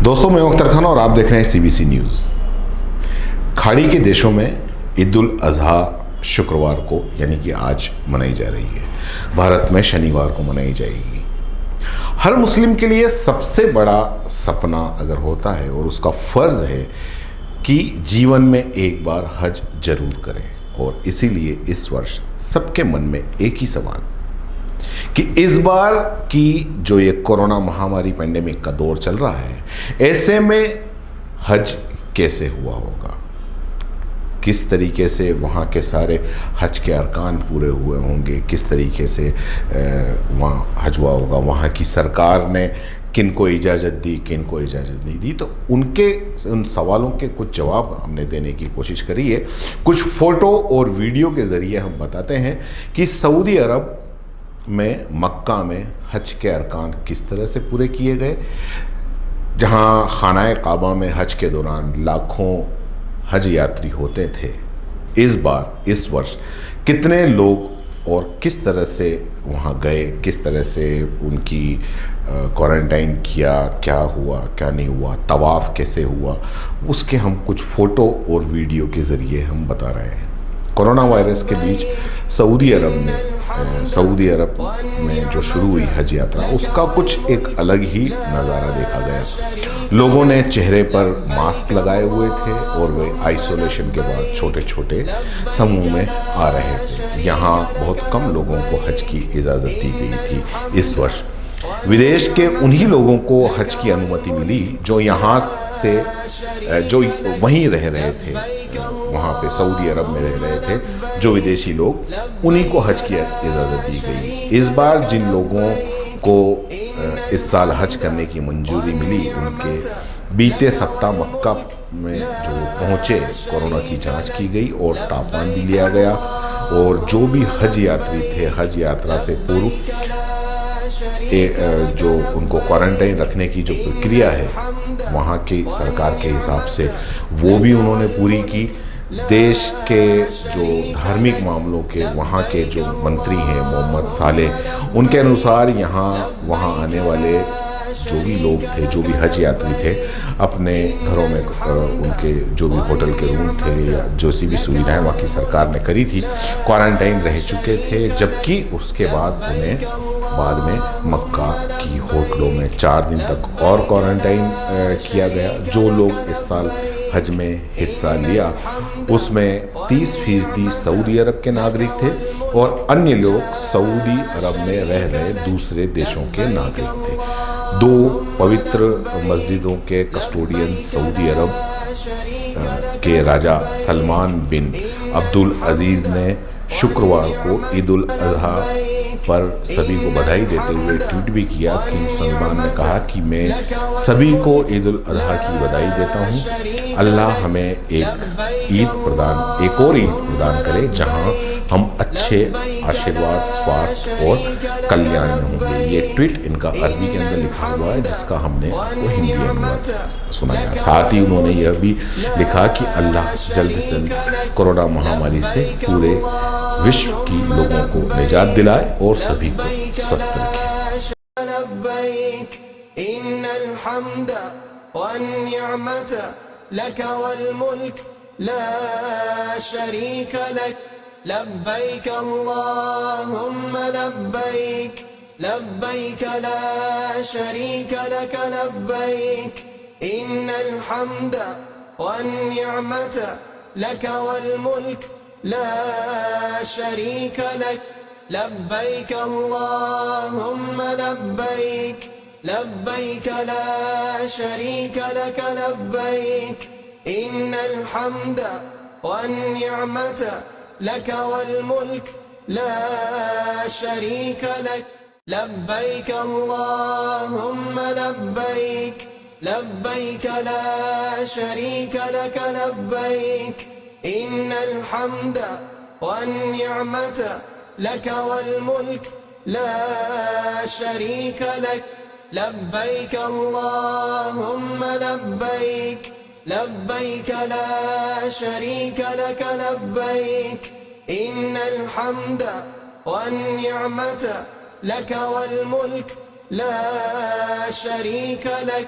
दोस्तों, मैं अख्तर खान और आप देख रहे हैं सीबीसी न्यूज़। खाड़ी के देशों में ईद उल अजहा शुक्रवार को यानी कि आज मनाई जा रही है। भारत में शनिवार को मनाई जाएगी। हर मुस्लिम के लिए सबसे बड़ा सपना अगर होता है और उसका फ़र्ज़ है कि जीवन में एक बार हज जरूर करें, और इसीलिए इस वर्ष सबके मन में एक ही सवाल कि इस बार की जो ये कोरोना महामारी पेंडेमिक का दौर चल रहा है, ऐसे में हज कैसे हुआ होगा, किस तरीके से वहाँ के सारे हज के अरकान पूरे हुए होंगे, किस तरीके से वहाँ हज हुआ होगा, वहाँ की सरकार ने किन को इजाज़त दी, किन को इजाज़त नहीं दी। तो उन सवालों के कुछ जवाब हमने देने की कोशिश करी है। कुछ फ़ोटो और वीडियो के ज़रिए हम बताते हैं कि सऊदी अरब में मक्का में हज के अरकान किस तरह से पूरे किए गए, जहां खानाए काबा में हज के दौरान लाखों हज यात्री होते थे। इस वर्ष कितने लोग और किस तरह से वहां गए, किस तरह से उनकी क्वारंटाइन किया, क्या हुआ क्या नहीं हुआ, तवाफ़ कैसे हुआ, उसके हम कुछ फ़ोटो और वीडियो के ज़रिए हम बता रहे हैं। कोरोना वायरस के बीच सऊदी अरब में जो शुरू हुई हज यात्रा, उसका कुछ एक अलग ही नज़ारा देखा गया। लोगों ने चेहरे पर मास्क लगाए हुए थे और वे आइसोलेशन के बाद छोटे छोटे समूह में आ रहे थे। यहाँ बहुत कम लोगों को हज की इजाज़त दी गई थी। इस वर्ष विदेश के उन्हीं लोगों को हज की अनुमति मिली जो यहाँ से जो वहीं रह रहे थे, वहाँ पे सऊदी अरब में रह रहे थे जो विदेशी लोग, उन्हीं को हज की इजाज़त दी गई। इस बार जिन लोगों को इस साल हज करने की मंजूरी मिली, उनके बीते सप्ताह मक्का में जो पहुँचे, कोरोना की जांच की गई और तापमान भी लिया गया। और जो भी हज यात्री थे, हज यात्रा से पूर्व जो उनको क्वारंटाइन रखने की जो प्रक्रिया है वहाँ की सरकार के हिसाब से, वो भी उन्होंने पूरी की। देश के जो धार्मिक मामलों के वहाँ के जो मंत्री हैं मोहम्मद सालेह, उनके अनुसार वहाँ आने वाले जो भी लोग थे, जो भी हज यात्री थे, अपने घरों में उनके जो भी होटल के रूम थे या जो सी भी सुविधाएं वहाँ की सरकार ने करी थी, क्वारंटाइन रह चुके थे। जबकि उसके बाद उन्हें बाद में मक्का की होटलों में 4 दिन तक और क्वारंटाइन किया गया। जो लोग इस साल हज में हिस्सा लिया, उसमें 30% सऊदी अरब के नागरिक थे और अन्य लोग सऊदी अरब में रह रहे दूसरे देशों के नागरिक थे। 2 पवित्र मस्जिदों के कस्टोडियन सऊदी अरब के राजा सलमान बिन अब्दुल अजीज़ ने शुक्रवार को ईद उल अजहा पर सभी को बधाई देते हुए ट्वीट भी किया कि सलमान ने कहा कि मैं सभी को ईद उल अजहा की बधाई देता हूँ। अल्लाह हमें एक और ईद प्रदान करे जहाँ हम अच्छे आशीर्वाद, स्वास्थ्य और कल्याण में होंगे। ये ट्वीट इनका अरबी के अंदर लिखा हुआ है, जिसका हमने आपको हिंदी अनुवाद सुनाया। साथ ही उन्होंने यह भी लिखा कि अल्लाह जल्द से जल्द कोरोना महामारी से पूरे विश्व की लोगों को निजात दिलाए और सभी को स्वस्थ रखे। लब्बैक अल्लाहुम्मा लब्बैक लब्बैक ला शरीक लक लब्बैक इन्नल हम्द वन निअमत लक वल मुल्क ला शरीक लक लब्बैक अल्लाहुम्मा लब्बैक लब्बैक ला शरीक लक लब्बैक इन्नल हम्द वन निअमत लक वल मुल्क ला शरीक लक लब्बैक अल्लाहुम्मा लब्बैक लब्बैक ला शरीक लक लब्बैक इन्नल हम्द वन निअमत लक वल मुल्क ला शरीक लक लब्बैक अल्लाहुम्मा लब्बैक लब्बैक ला शरीक लक लब्बैक इन्नल हम्द वन निअमत लक वल मुल्क ला शरीक लक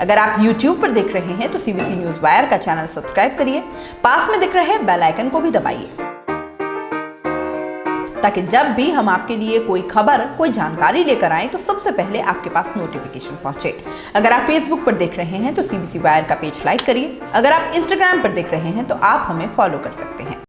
अगर आप YouTube पर देख रहे हैं तो CBC न्यूज़ वायर का चैनल सब्सक्राइब करिए, पास में दिख रहे बेल आइकन को भी दबाइए ताकि जब भी हम आपके लिए कोई खबर, कोई जानकारी लेकर आए तो सबसे पहले आपके पास नोटिफिकेशन पहुंचे। अगर आप Facebook पर देख रहे हैं तो CBC वायर का पेज लाइक करिए। अगर आप Instagram पर देख रहे हैं तो आप हमें फॉलो कर सकते हैं।